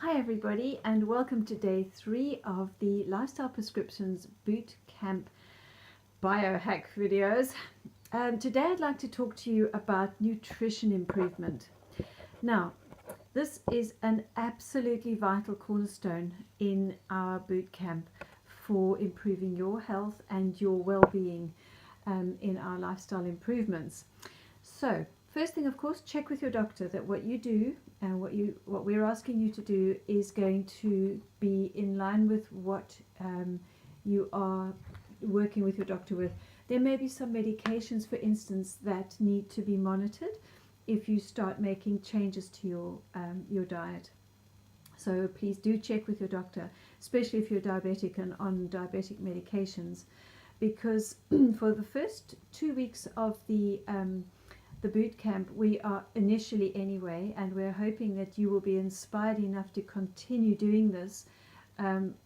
Hi everybody, and welcome to day 3 of the Lifestyle Prescriptions Bootcamp biohack videos. Today I'd like to talk to you about nutrition improvement. Now, this is an absolutely vital cornerstone in our bootcamp for improving your health and your well-being in our lifestyle improvements. So, first thing, of course, check with your doctor that what you do and what we're asking you to do is going to be in line with what you are working with your doctor with. There may be some medications, for instance, that need to be monitored if you start making changes to your diet. So please do check with your doctor, especially if you're diabetic and on diabetic medications, because for the first 2 weeks of the boot camp, we are initially anyway, and we're hoping that you will be inspired enough to continue doing this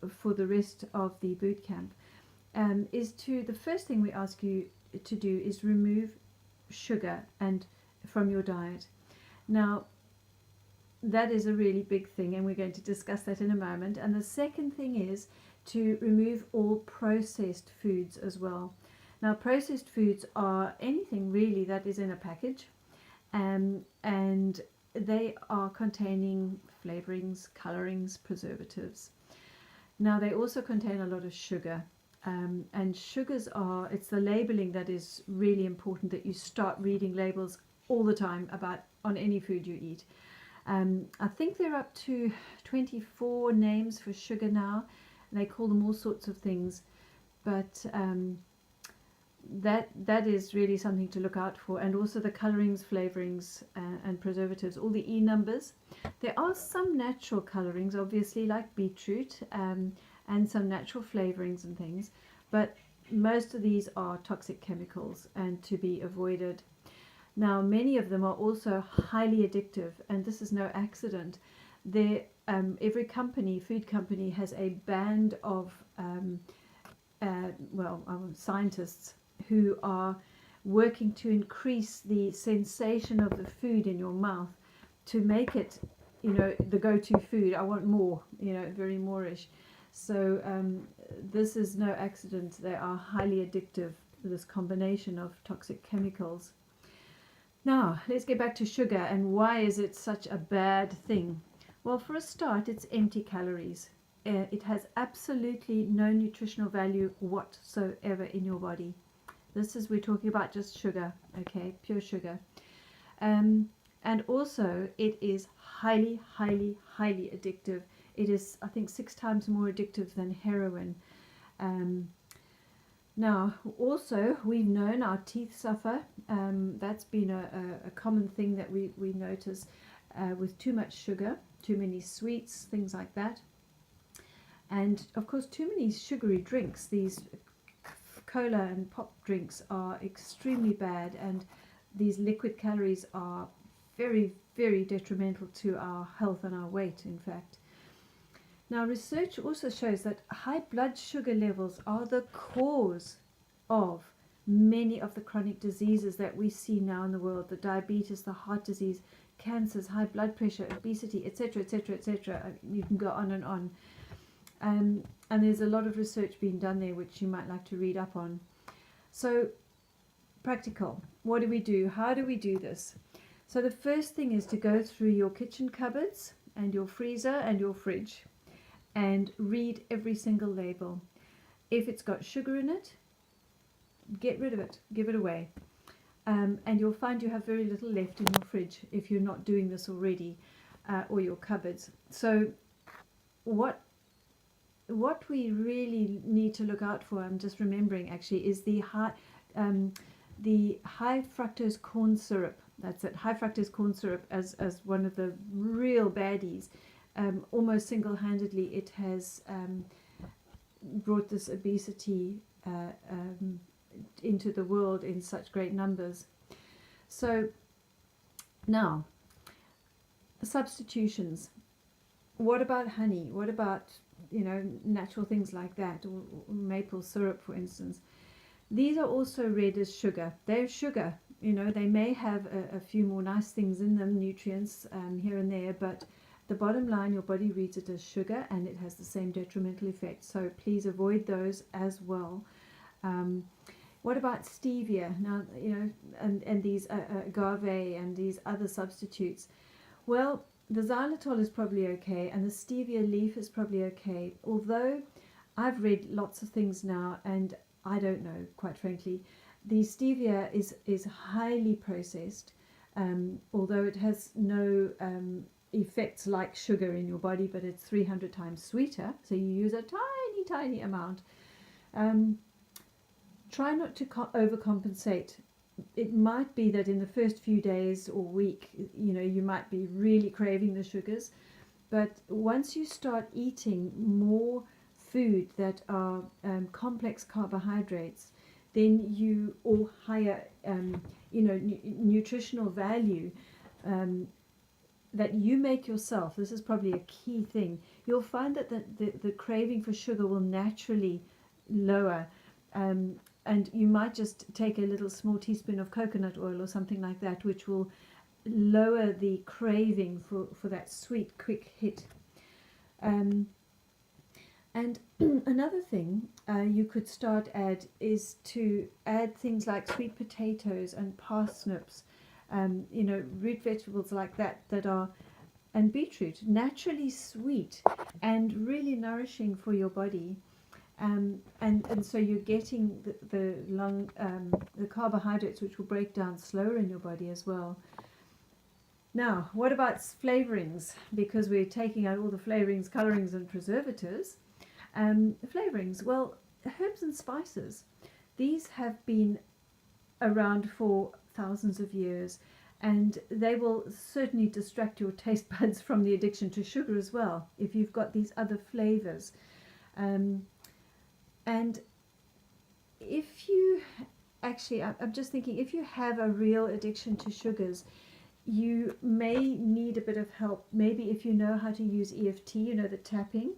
for the rest of the boot camp. The first thing we ask you to do is remove sugar from your diet. Now, that is a really big thing, and we're going to discuss that in a moment. And the second thing is to remove all processed foods as well. Now, processed foods are anything really that is in a package, and they are containing flavorings, colorings, preservatives. Now, they also contain a lot of sugar, and sugars it's the labeling that is really important, that you start reading labels all the time on any food you eat. I think they're up to 24 names for sugar now, and they call them all sorts of things, but that is really something to look out for. And also the colorings, flavorings, and preservatives, all the E numbers. There are some natural colorings, obviously, like beetroot, and some natural flavorings and things, but most of these are toxic chemicals and to be avoided. Now, many of them are also highly addictive, and this is no accident. Every food company has a band of scientists who are working to increase the sensation of the food in your mouth to make it, the go-to food. I want more, very moreish. So this is no accident. They are highly addictive, this combination of toxic chemicals. Now, let's get back to sugar, and why is it such a bad thing? Well, for a start, it's empty calories. It has absolutely no nutritional value whatsoever in your body. We're talking about just sugar, okay, pure sugar. And also, it is highly, highly, highly addictive. It is, I think, 6 times more addictive than heroin. Now, also, we've known our teeth suffer. That's been a common thing that we notice with too much sugar, too many sweets, things like that. And, of course, too many sugary drinks. These cola and pop drinks are extremely bad, and these liquid calories are very, very detrimental to our health and our weight, in fact. Now, research also shows that high blood sugar levels are the cause of many of the chronic diseases that we see now in the world: the diabetes, the heart disease, cancers, high blood pressure, obesity, etc., etc., etc. You can go on and on. And there's a lot of research being done there, which you might like to read up on. So, practical. What do we do? How do we do this? So the first thing is to go through your kitchen cupboards and your freezer and your fridge and read every single label. If it's got sugar in it, get rid of it, give it away. And you'll find you have very little left in your fridge if you're not doing this already, or your cupboards. So what we really need to look out for, I'm just remembering actually, is the high fructose corn syrup. That's it, high fructose corn syrup as one of the real baddies. Almost single-handedly, it has brought this obesity into the world in such great numbers. So now, substitutions. What about honey? What about natural things like that, or maple syrup, for instance? These are also read as sugar. They're sugar. They may have a few more nice things in them, nutrients here and there, but the bottom line, your body reads it as sugar and it has the same detrimental effect. So please avoid those as well. What about stevia? Now, and these agave and these other substitutes. Well, the xylitol is probably okay, and the stevia leaf is probably okay. Although I've read lots of things now, and I don't know, quite frankly. The stevia is highly processed, although it has no effects like sugar in your body, but it's 300 times sweeter. So you use a tiny, tiny amount. Try not to overcompensate. It might be that in the first few days or week, you might be really craving the sugars, but once you start eating more food that are complex carbohydrates, then or higher, nutritional value that you make yourself. This is probably a key thing. You'll find that the craving for sugar will naturally lower. And you might just take a little small teaspoon of coconut oil or something like that, which will lower the craving for that sweet, quick hit. And another thing you could is to add things like sweet potatoes and parsnips, root vegetables like that are, and beetroot, naturally sweet and really nourishing for your body. And so you're getting the carbohydrates, which will break down slower in your body as well. Now, what about flavorings? Because we're taking out all the flavorings, colorings, and preservatives. Flavorings, well, herbs and spices. These have been around for thousands of years, and they will certainly distract your taste buds from the addiction to sugar as well, if you've got these other flavors. And if you I'm just thinking, if you have a real addiction to sugars, you may need a bit of help. Maybe if you know how to use EFT, the tapping,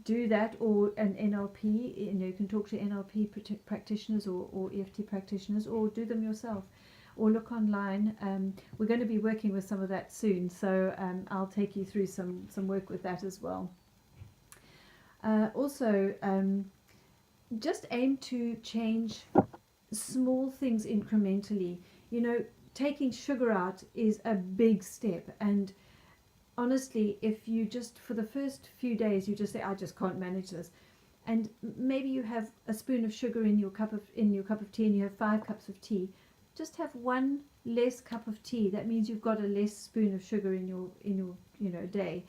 do that, or an NLP. You can talk to NLP practitioners or EFT practitioners, or do them yourself, or look online. We're going to be working with some of that soon, so I'll take you through some work with that as well. Also, just aim to change small things incrementally. Taking sugar out is a big step, and honestly, if you just, for the first few days, you just say, I just can't manage this, and maybe you have a spoon of sugar in your cup of tea, and you have 5 cups of tea, just have 1 less cup of tea. That means you've got a less spoon of sugar in your day.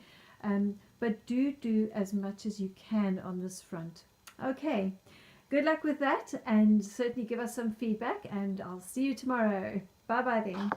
But do as much as you can on this front. Okay, good luck with that, and certainly give us some feedback, and I'll see you tomorrow. Bye bye then.